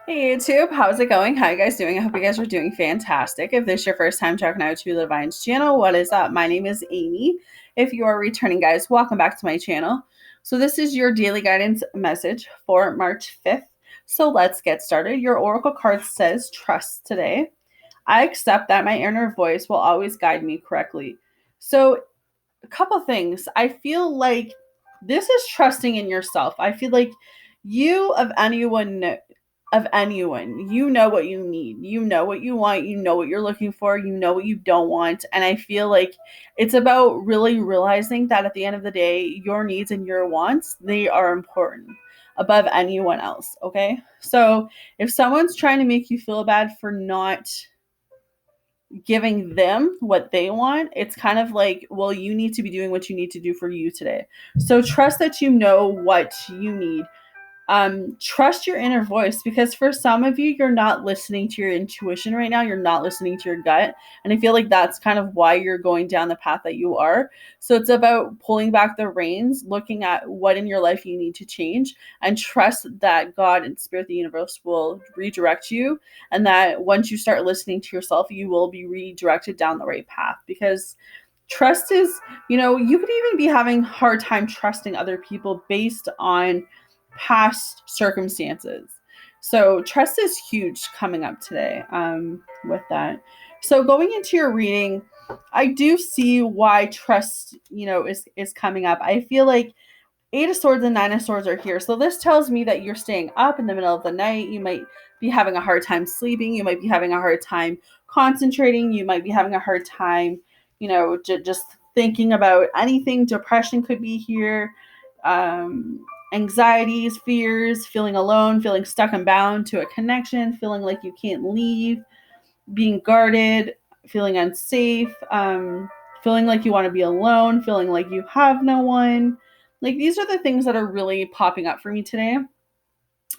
Hey YouTube, how's it going? How you guys doing? I hope you guys are doing fantastic. If this is your first time checking out To the Divines channel, what is up? My name is Amy. If you are returning, guys, welcome back to my channel. So this is your daily guidance message for March 5th. So let's get started. Your oracle card says trust today. I accept that my inner voice will always guide me correctly. So a couple things. I feel like this is trusting in yourself. I feel like you of anyone, you know what you need. You know what you want, you know what you're looking for, you know what you don't want. And I feel like it's about really realizing that at the end of the day, your needs and your wants, they are important above anyone else, okay? So, if someone's trying to make you feel bad for not giving them what they want, it's kind of like, well, you need to be doing what you need to do for you today. So trust that you know what you need. Trust your inner voice, because for some of you, you're not listening to your intuition right now. You're not listening to your gut. And I feel like that's kind of why you're going down the path that you are. So it's about pulling back the reins, looking at what in your life you need to change, and trust that God and Spirit, the universe, will redirect you. And that once you start listening to yourself, you will be redirected down the right path. Because trust is, you could even be having a hard time trusting other people based on past circumstances. So trust is huge coming up today with that. So going into your reading, I do see why trust, is coming up. I feel like Eight of Swords and Nine of Swords are here. So this tells me that you're staying up in the middle of the night. You might be having a hard time sleeping. You might be having a hard time concentrating. You might be having a hard time, just thinking about anything. Depression could be here. Anxieties, fears, feeling alone, feeling stuck and bound to a connection, feeling like you can't leave, being guarded, feeling unsafe, feeling like you want to be alone, feeling like you have no one. Like, these are the things that are really popping up for me today. And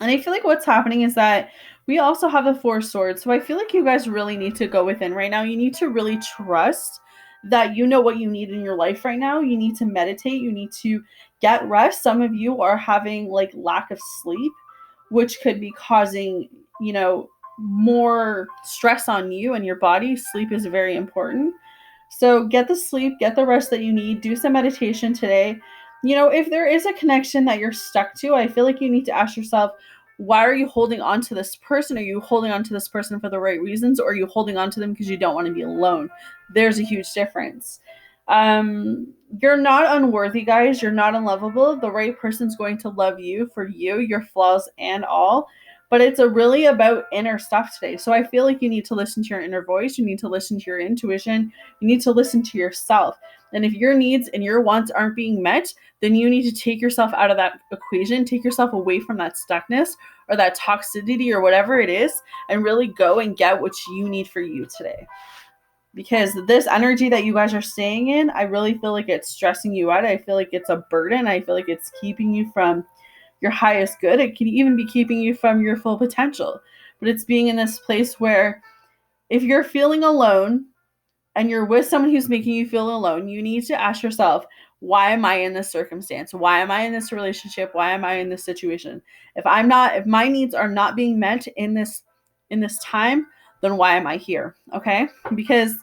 I feel like what's happening is that we also have the Four Swords. So I feel like you guys really need to go within right now. You need to really trust that you know what you need in your life right now. You need to meditate. You need to get rest. Some of you are having like lack of sleep, which could be causing, more stress on you and your body. Sleep is very important. So get the sleep, get the rest that you need, do some meditation today. If there is a connection that you're stuck to, I feel like you need to ask yourself, why are you holding on to this person? Are you holding on to this person for the right reasons, or are you holding on to them because you don't want to be alone? There's a huge difference. You're not unworthy, guys. You're not unlovable. The right person's going to love you for you, your flaws and all. But it's really about inner stuff today. So I feel like you need to listen to your inner voice. You need to listen to your intuition. You need to listen to yourself. And if your needs and your wants aren't being met, then you need to take yourself out of that equation, take yourself away from that stuckness or that toxicity or whatever it is, and really go and get what you need for you today. Because this energy that you guys are staying in, I really feel like it's stressing you out. I feel like it's a burden. I feel like it's keeping you from your highest good. It can even be keeping you from your full potential. But it's being in this place where if you're feeling alone and you're with someone who's making you feel alone, you need to ask yourself, why am I in this circumstance? Why am I in this relationship? Why am I in this situation? If my needs are not being met in this time, then why am I here? Okay? Because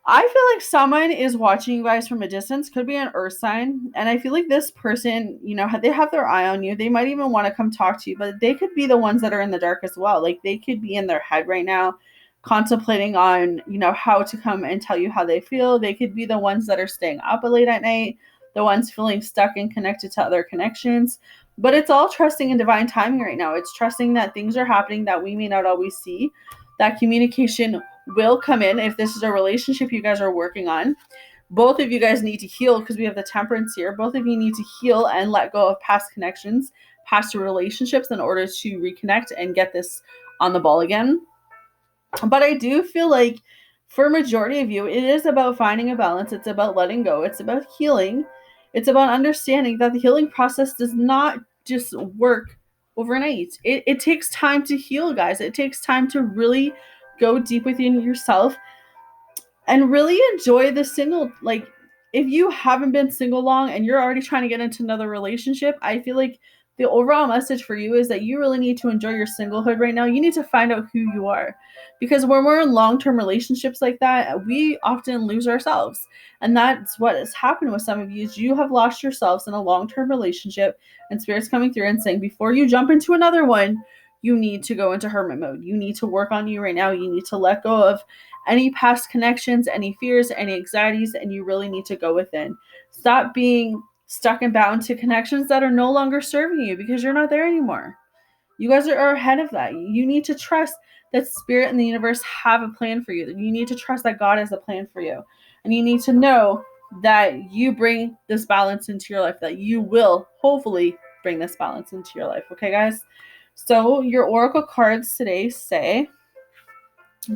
I feel like someone is watching you guys from a distance, could be an earth sign. And I feel like this person, they have their eye on you. They might even want to come talk to you, but they could be the ones that are in the dark as well. Like, they could be in their head right now, contemplating on, how to come and tell you how they feel. They could be the ones that are staying up late at night, the ones feeling stuck and connected to other connections. But it's all trusting in divine timing right now. It's trusting that things are happening that we may not always see, that communication will come in. If this is a relationship you guys are working on, both of you guys need to heal, because we have the Temperance here. Both of you need to heal and let go of past connections, past relationships, in order to reconnect and get this on the ball again. But I do feel like for majority of you, it is about finding a balance. It's about letting go. It's about healing. It's about understanding that the healing process does not just work overnight. It takes time to heal, guys. It takes time to really go deep within yourself and really enjoy the single. Like, if you haven't been single long and you're already trying to get into another relationship, I feel like the overall message for you is that you really need to enjoy your singlehood right now. You need to find out who you are, because when we're in long-term relationships like that, we often lose ourselves. And that's what has happened with some of you, is you have lost yourselves in a long-term relationship, and Spirit's coming through and saying, before you jump into another one, you need to go into hermit mode. You need to work on you right now. You need to let go of any past connections, any fears, any anxieties, and you really need to go within. Stop being stuck and bound to connections that are no longer serving you, because you're not there anymore. You guys are ahead of that. You need to trust that Spirit and the universe have a plan for you. You need to trust that God has a plan for you. And you need to know that you bring this balance into your life, that you will hopefully bring this balance into your life. Okay, guys? So your oracle cards today say,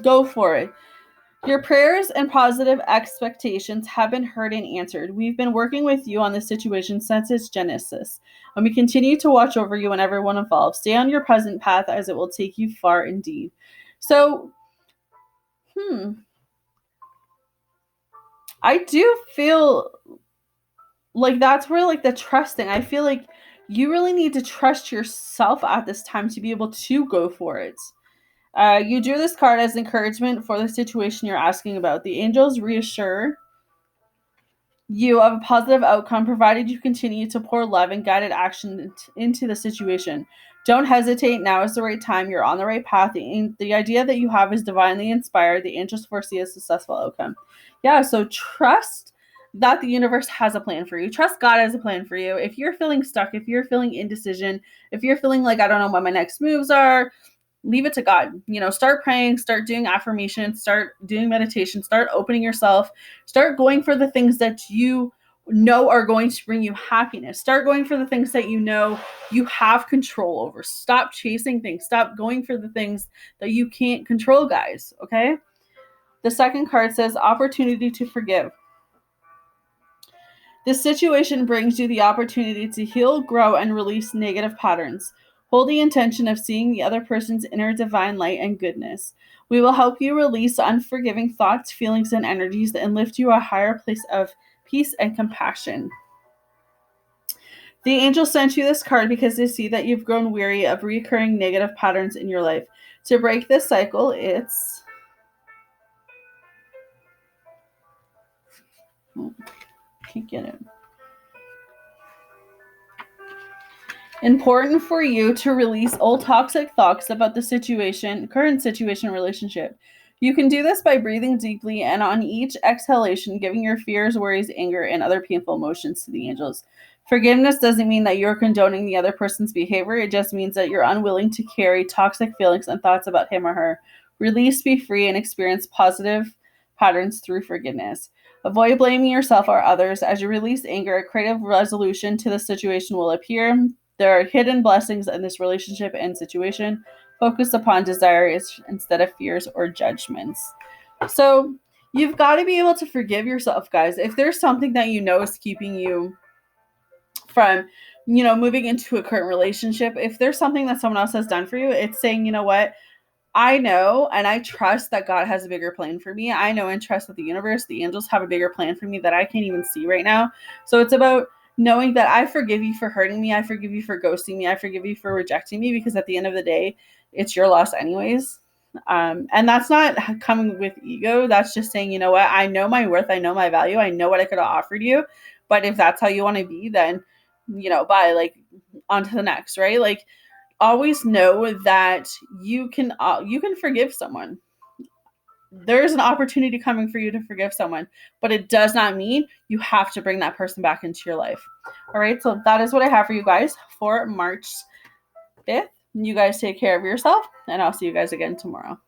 go for it. Your prayers and positive expectations have been heard and answered. We've been working with you on this situation since its genesis, and we continue to watch over you and everyone involved. Stay on your present path, as it will take you far indeed. So, I do feel like that's where, like, the trusting, I feel like you really need to trust yourself at this time to be able to go for it. You drew this card as encouragement for the situation you're asking about. The angels reassure you of a positive outcome, provided you continue to pour love and guided action into the situation. Don't hesitate. Now is the right time. You're on the right path. The idea that you have is divinely inspired. The angels foresee a successful outcome. Yeah, so trust that the universe has a plan for you. Trust God has a plan for you. If you're feeling stuck, if you're feeling indecision, if you're feeling like, I don't know what my next moves are, leave it to God. Start praying, start doing affirmations, start doing meditation, start opening yourself, start going for the things that you know are going to bring you happiness. Start going for the things that you know you have control over. Stop chasing things. Stop going for the things that you can't control, guys. Okay? The second card says opportunity to forgive. This situation brings you the opportunity to heal, grow, and release negative patterns. Hold the intention of seeing the other person's inner divine light and goodness. We will help you release unforgiving thoughts, feelings, and energies, and lift you a higher place of peace and compassion. The angels sent you this card because they see that you've grown weary of recurring negative patterns in your life. To break this cycle, it's... can't get it. Important for you to release old toxic thoughts about the current situation, relationship. You can do this by breathing deeply and on each exhalation, giving your fears, worries, anger, and other painful emotions to the angels. Forgiveness doesn't mean that you're condoning the other person's behavior. It just means that you're unwilling to carry toxic feelings and thoughts about him or her. Release, be free, and experience positive patterns through forgiveness. Avoid blaming yourself or others. As you release anger, a creative resolution to the situation will appear. There are hidden blessings in this relationship and situation. Focus upon desires instead of fears or judgments. So you've got to be able to forgive yourself, guys. If there's something that you know is keeping you from, moving into a current relationship, if there's something that someone else has done for you, it's saying, you know what? I know and I trust that God has a bigger plan for me. I know and trust that the universe, the angels have a bigger plan for me that I can't even see right now. So it's about knowing that I forgive you for hurting me. I forgive you for ghosting me. I forgive you for rejecting me, because at the end of the day, it's your loss anyways. And that's not coming with ego. That's just saying, you know what? I know my worth. I know my value. I know what I could have offered you. But if that's how you want to be, then, bye, like, on to the next, right? Like, always know that you can forgive someone. There's an opportunity coming for you to forgive someone, but it does not mean you have to bring that person back into your life. All right, so that is what I have for you guys for March 5th. You guys take care of yourself, and I'll see you guys again tomorrow.